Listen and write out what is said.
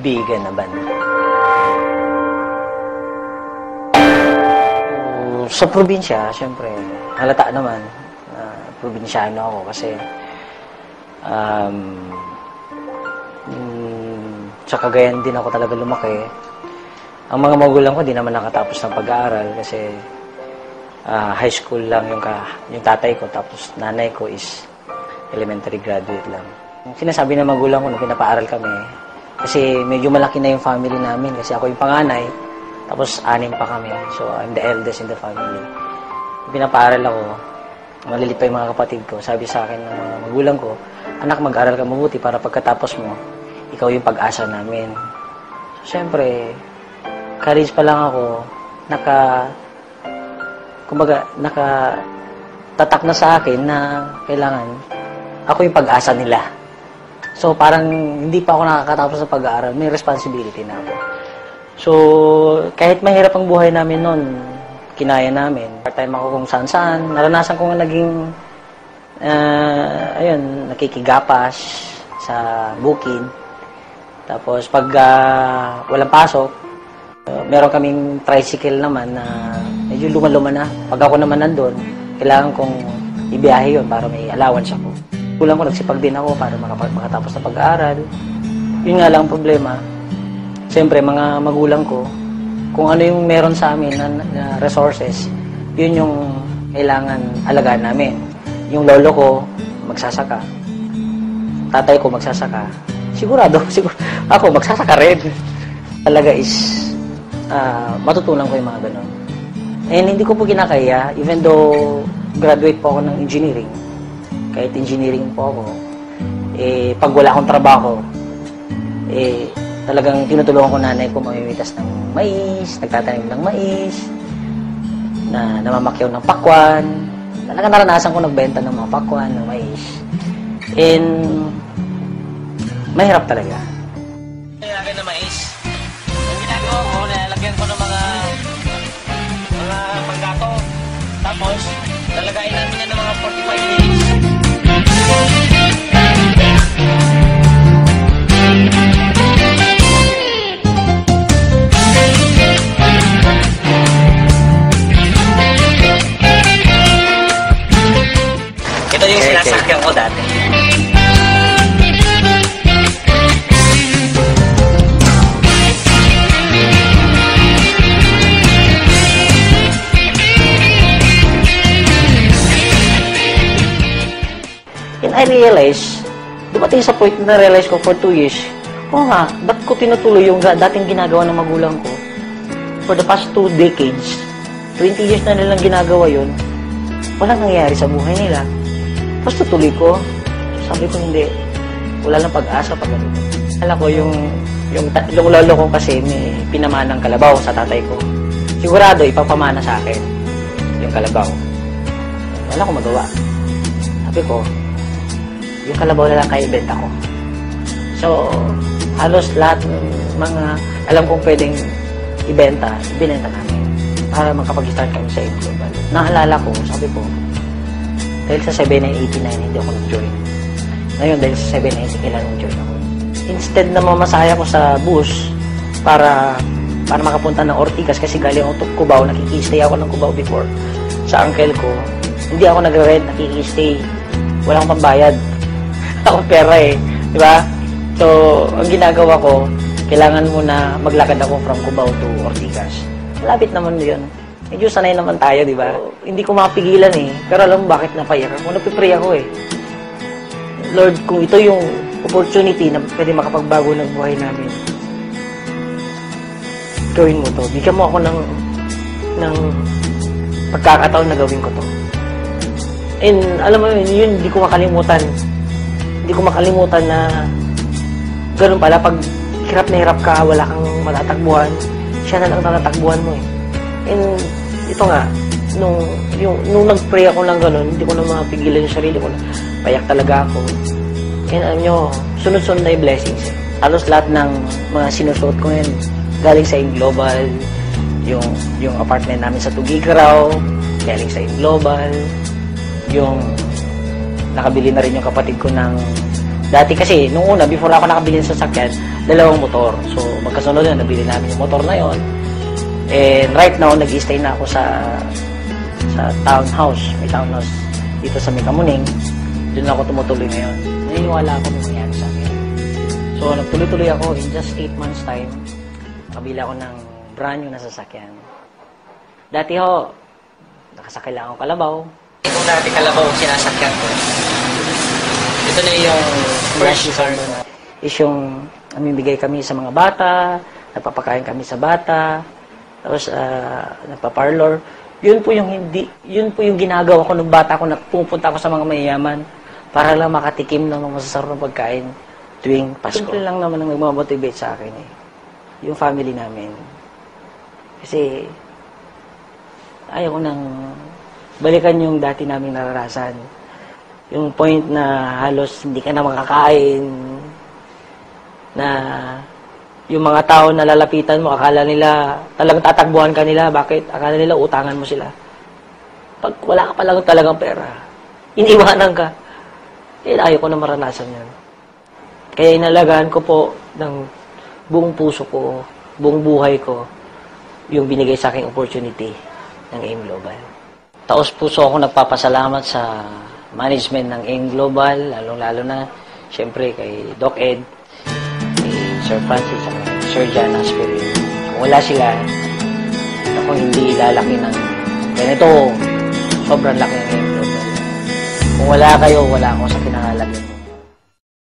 Bigan na banda. Sa probinsya, siyempre, halata naman na probinsyano ako kasi sa Cagayan din ako talaga lumaki. Ang mga magulang ko di naman nakatapos ng pag-aaral kasi high school lang yung tatay ko, tapos nanay ko is elementary graduate lang. Sinasabi ng magulang ko nung pinapaaral kami, kasi medyo malaki na yung family namin kasi ako yung panganay, tapos 6 pa kami. So, I'm the eldest in the family. Pinapaaral ako, malilit pa yung mga kapatid ko. Sabi sa akin ng mga magulang ko, anak, mag-aral ka mabuti para pagkatapos mo, ikaw yung pag-asa namin. So, siyempre, college pa lang ako, nakatatak na sa akin na kailangan ako yung pag-asa nila. So, parang hindi pa ako nakakatapos sa pag-aaral, may responsibility na ako. So, kahit mahirap ang buhay namin noon, kinaya namin. Part-time ako kung saan-saan. Naranasan ko nga naging, nakikigapas sa bukid. Tapos, pag walang pasok, meron kaming tricycle naman na medyo luma-luma na. Pag ako naman nandun, kailangan kong ibiyahe yun para may allowance ako. Kulang ko, nagsipag din ako para makatapos na pag-aaral. Yun nga lang ang problema. Siyempre, mga magulang ko, kung ano yung meron sa amin na resources, yun yung kailangan alagaan namin. Yung lolo ko, magsasaka. Tatay ko, magsasaka. Sigurado, ako, magsasaka rin. Talaga is, matutunan ko yung mga ganun. And hindi ko po kinakaya, even though graduate po ako ng engineering, kahit engineering po ako, pag wala akong trabaho, talagang tinutulungan ko nanay ko mamimitas ng mais, nagtatanim ng mais, na namamakyaw ng pakwan. Talagang naranasan ko nagbenta ng mga pakwan, ng mais. And mahirap talaga. Nilagyan na mais. Ang ginagawa ko, nilalagyan ko ng mga panggato. Tapos, lalagayin namin yan ng mga 45 minutes. Ito yung sinasakyan ko dati. And I realize, dumating sa point na realize ko for 2 years, nga, ba't ko tinutuloy yung dating ginagawa ng magulang ko? For the past 2 decades, 20 years na nilang ginagawa yun, walang nangyayari sa buhay nila. Tapos tutuloy ko. Sabi ko, hindi. Wala lang pag-asa pag ganito. Alam ko, yung lolo ko kasi may pinamanang kalabaw sa tatay ko. Sigurado, ipapamana sa akin yung kalabaw. Wala akong magawa. Sabi ko, yung kalabaw na lang kaya ibenta ko. So, halos lahat ng mga alam kong pwedeng ibenta namin para makapag-start kami sa global. Naalala ko, sabi ko, dahil sa 7989 hindi ako nag-join. Ngayon, dahil sa 790 kailangan nag-join ako. Instead na mamasaya ko sa bus para makapunta ng Ortigas kasi galing ako to Cubao, nakikistay ako ng Cubao before sa uncle ko. Hindi ako nagre-rent, nakikistay. Walang pambayad. Akong pera di ba? So, ang ginagawa ko, kailangan muna maglakad ako from Cubao to Ortigas. Malapit naman yun. Medyo sanay naman tayo, di ba? Hindi ko mapigilan Pero alam mo bakit napaiyak ako? Napipray ako Lord, kung ito yung opportunity na pwede makapagbago ng buhay namin, gawin mo to. Bigyan mo ako ng pagkakataon na gawin ko to. And alam mo yun, hindi ko makalimutan. Hindi ko makalimutan na ganun pala, pag hirap na hirap ka, wala kang matatakbuhan, siya na lang natatakbuhan mo And ito nga, nung nag-pray ako ng ganun, hindi ko na mapigilan yung sarili ko. Payak talaga ako. And alam nyo, sunod-sunod na yung blessings. Halos lahat ng mga sinusuot ko ngayon, galing sa Global, yung apartment namin sa Tugigaraw, galing sa Global, yung nakabili na rin yung kapatid ko ng, dati kasi, nung una, before ako nakabili ng sasakyan, 2 motor. So, magkasunod na, nabili namin yung motor na yon. And right now, nag-stay na ako sa townhouse. May townhouse dito sa Mikamuning. Doon ako tumutuloy ngayon. Naniniwala ako may mangyari sa akin. So, nagtuloy-tuloy ako in just 8 months time. Kabila ako ng brand new na sasakyan. Dati ho, nakasakay lang ako kalabaw. Kung dati kalabaw ang sinasakyan ko, ito na yung first car. Is yung namimigay kami sa mga bata, nagpapakain kami sa bata, tapos nagpa-parlor. Yun po yung ginagawa ko nung bata ko na pupunta ako sa mga mayayaman para lang makatikim ng mga masasarap na pagkain tuwing Pasko. Simple lang naman ang nagmamotivate sa akin eh. Yung family namin. Kasi ayaw ko nang balikan yung dati naming naranasan. Yung point na halos hindi ka na makakain, na yung mga tao na lalapitan mo, akala nila talagang tatakbuhan ka nila. Bakit? Akala nila utangan mo sila. Pag wala ka palang talagang pera, iniwanan ka. Eh, ayaw ko na maranasan yan. Kaya inalagaan ko po ng buong puso ko, buong buhay ko, yung binigay sa aking opportunity ng AIM Global. Taos puso ako nagpapasalamat sa management ng AIM Global, lalong-lalo na, siyempre, kay Doc Ed, Sir Francis at Sir Jan Aspirin. Kung wala sila, ako hindi lalaki ng ganito. Sobrang laki ng AIM Global. Kung wala kayo, wala ako sa pinangalagyan.